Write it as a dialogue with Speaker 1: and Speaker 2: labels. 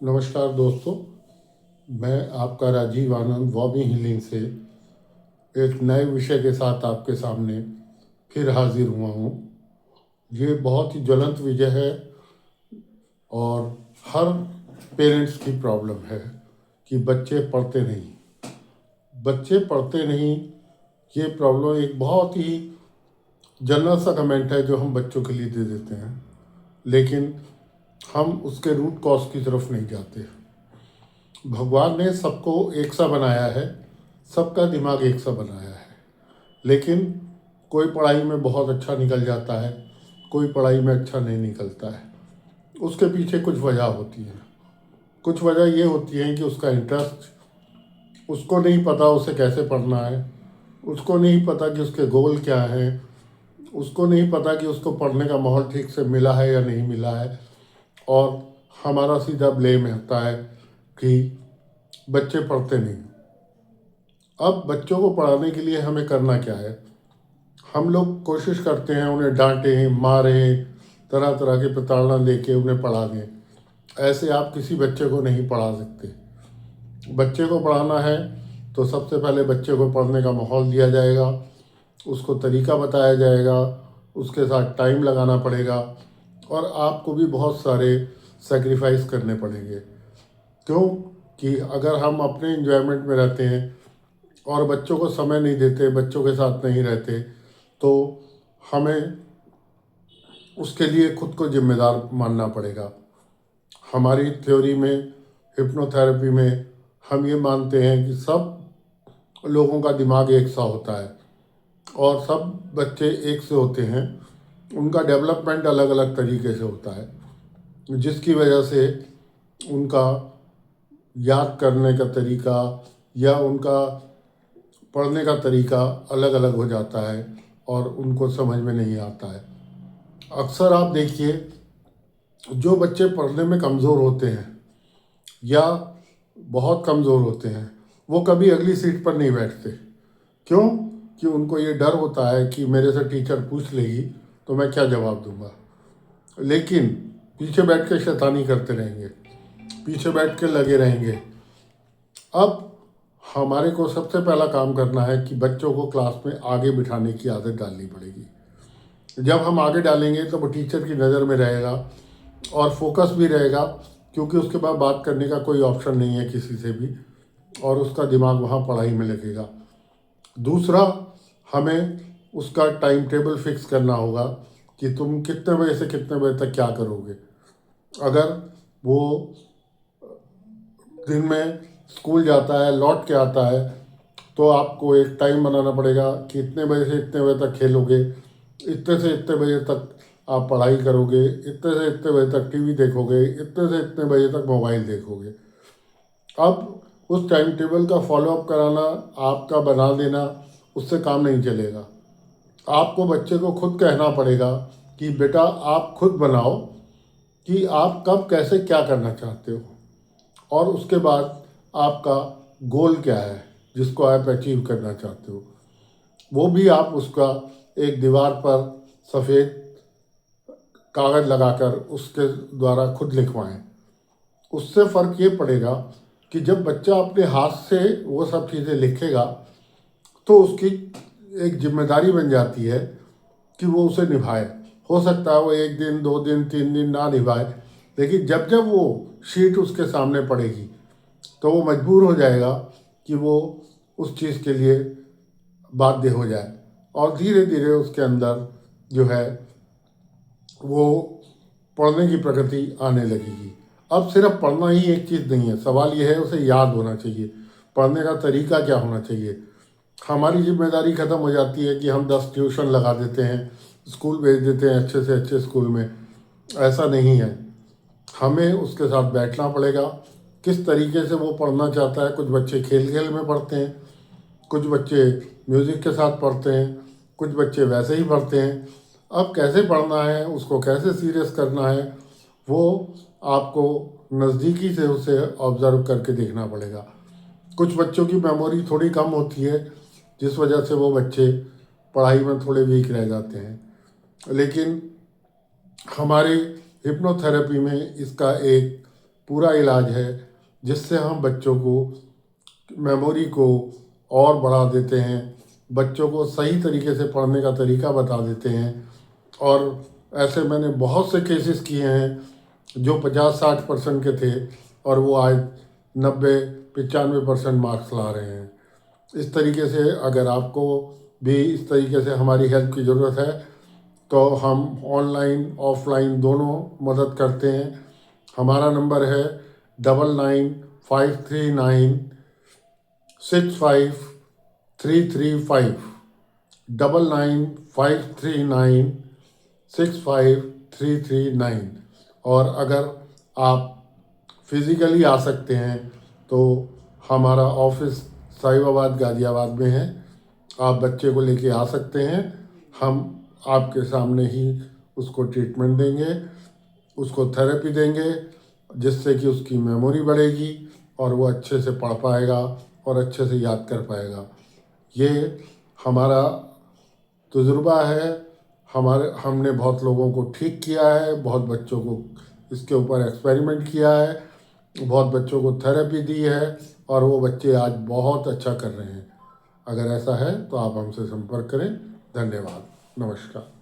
Speaker 1: नमस्कार दोस्तों, मैं आपका राजीव आनंद वॉमी हीलिंग से एक नए विषय के साथ आपके सामने फिर हाजिर हुआ हूँ। ये बहुत ही ज्वलंत विषय है और हर पेरेंट्स की प्रॉब्लम है कि बच्चे पढ़ते नहीं। ये प्रॉब्लम एक बहुत ही जनरल सा कमेंट है जो हम बच्चों के लिए दे देते हैं, लेकिन हम उसके रूट कॉज की तरफ नहीं जाते। भगवान ने सबको एक सा बनाया है, सबका दिमाग एक सा बनाया है, लेकिन कोई पढ़ाई में बहुत अच्छा निकल जाता है, कोई पढ़ाई में अच्छा नहीं निकलता है। उसके पीछे कुछ वजह होती है। कुछ वजह ये होती है कि उसका इंटरेस्ट, उसको नहीं पता उसे कैसे पढ़ना है, उसको नहीं पता कि उसके गोल क्या हैं, उसको नहीं पता कि उसको पढ़ने का माहौल ठीक से मिला है या नहीं मिला है। और हमारा सीधा ब्लेम होता है कि बच्चे पढ़ते नहीं। अब बच्चों को पढ़ाने के लिए हमें करना क्या है? हम लोग कोशिश करते हैं उन्हें डांटें, मारें, तरह तरह के प्रताड़ना देके उन्हें पढ़ा दें। ऐसे आप किसी बच्चे को नहीं पढ़ा सकते। बच्चे को पढ़ाना है तो सबसे पहले बच्चे को पढ़ने का माहौल दिया जाएगा, उसको तरीका बताया जाएगा, उसके साथ टाइम लगाना पड़ेगा और आपको भी बहुत सारे सेक्रीफाइस करने पड़ेंगे। क्यों कि अगर हम अपने इंजॉयमेंट में रहते हैं और बच्चों को समय नहीं देते, बच्चों के साथ नहीं रहते, तो हमें उसके लिए खुद को जिम्मेदार मानना पड़ेगा। हमारी थ्योरी में, हिप्नोथेरेपी में हम ये मानते हैं कि सब लोगों का दिमाग एक सा होता है और सब बच्चे एक से होते हैं। उनका डेवलपमेंट अलग अलग तरीके से होता है, जिसकी वजह से उनका याद करने का तरीका या उनका पढ़ने का तरीका अलग अलग हो जाता है और उनको समझ में नहीं आता है। अक्सर आप देखिए, जो बच्चे पढ़ने में कमज़ोर होते हैं या बहुत कमज़ोर होते हैं, वो कभी अगली सीट पर नहीं बैठते। क्यों कि उनको ये डर होता है कि मेरे से टीचर पूछ लेगी तो मैं क्या जवाब दूंगा। लेकिन पीछे बैठ के शैतानी करते रहेंगे, पीछे बैठ के लगे रहेंगे। अब हमारे को सबसे पहला काम करना है कि बच्चों को क्लास में आगे बिठाने की आदत डालनी पड़ेगी। जब हम आगे डालेंगे तो वो टीचर की नज़र में रहेगा और फोकस भी रहेगा, क्योंकि उसके बाद बात करने का कोई ऑप्शन नहीं है किसी से भी, और उसका दिमाग वहाँ पढ़ाई में लगेगा। दूसरा, हमें उसका टाइम टेबल फिक्स करना होगा कि तुम कितने बजे से कितने बजे तक क्या करोगे। अगर वो दिन में स्कूल जाता है, लौट के आता है, तो आपको एक टाइम बनाना पड़ेगा कि इतने बजे से इतने बजे तक खेलोगे, इतने से इतने बजे तक आप पढ़ाई करोगे, इतने से इतने बजे तक टीवी देखोगे, इतने से इतने बजे तक मोबाइल देखोगे। अब उस टाइम टेबल का फॉलोअप कराना, आपका बना देना, उससे काम नहीं चलेगा। आपको बच्चे को खुद कहना पड़ेगा कि बेटा आप खुद बनाओ कि आप कब कैसे क्या करना चाहते हो, और उसके बाद आपका गोल क्या है जिसको आप अचीव करना चाहते हो। वो भी आप उसका एक दीवार पर सफ़ेद कागज़ लगाकर उसके द्वारा खुद लिखवाएं। उससे फ़र्क ये पड़ेगा कि जब बच्चा अपने हाथ से वो सब चीज़ें लिखेगा तो उसकी एक जिम्मेदारी बन जाती है कि वो उसे निभाए। हो सकता है वो एक दिन, दो दिन, तीन दिन ना निभाए, लेकिन जब जब वो शीट उसके सामने पड़ेगी तो वो मजबूर हो जाएगा कि वो उस चीज़ के लिए बाध्य हो जाए, और धीरे धीरे उसके अंदर जो है वो पढ़ने की प्रगति आने लगेगी। अब सिर्फ पढ़ना ही एक चीज़ नहीं है, सवाल ये है उसे याद होना चाहिए। पढ़ने का तरीका क्या होना चाहिए। हमारी जिम्मेदारी ख़त्म हो जाती है कि हम 10 ट्यूशन लगा देते हैं, स्कूल भेज देते हैं अच्छे से अच्छे स्कूल में। ऐसा नहीं है, हमें उसके साथ बैठना पड़ेगा। किस तरीके से वो पढ़ना चाहता है। कुछ बच्चे खेल खेल में पढ़ते हैं, कुछ बच्चे म्यूज़िक के साथ पढ़ते हैं, कुछ बच्चे वैसे ही पढ़ते हैं। अब कैसे पढ़ना है, उसको कैसे सीरियस करना है, वो आपको नज़दीकी से उसे ऑब्ज़र्व करके देखना पड़ेगा। कुछ बच्चों की मेमोरी थोड़ी कम होती है, जिस वजह से वो बच्चे पढ़ाई में थोड़े वीक रह जाते हैं। लेकिन हमारे हिप्नोथेरेपी में इसका एक पूरा इलाज है, जिससे हम बच्चों को मेमोरी को और बढ़ा देते हैं, बच्चों को सही तरीके से पढ़ने का तरीका बता देते हैं। और ऐसे मैंने बहुत से केसेस किए हैं जो 50-60% के थे और वो आज 90-95% मार्क्स ला रहे हैं। इस तरीके से अगर आपको भी इस तरीके से हमारी हेल्प की ज़रूरत है तो हम ऑनलाइन ऑफलाइन दोनों मदद करते हैं। हमारा नंबर है 9953965335, 9953965339। और अगर आप फिज़िकली आ सकते हैं तो हमारा ऑफिस साहिबाबाद गाज़ियाबाद में है। आप बच्चे को लेके आ सकते हैं, हम आपके सामने ही उसको ट्रीटमेंट देंगे, उसको थेरेपी देंगे, जिससे कि उसकी मेमोरी बढ़ेगी और वो अच्छे से पढ़ पाएगा और अच्छे से याद कर पाएगा। ये हमारा तजुर्बा है। हमने बहुत लोगों को ठीक किया है, बहुत बच्चों को इसके ऊपर एक्सपेरिमेंट किया है, बहुत बच्चों को थेरेपी दी है और वो बच्चे आज बहुत अच्छा कर रहे हैं। अगर ऐसा है तो आप हमसे संपर्क करें। धन्यवाद। नमस्कार।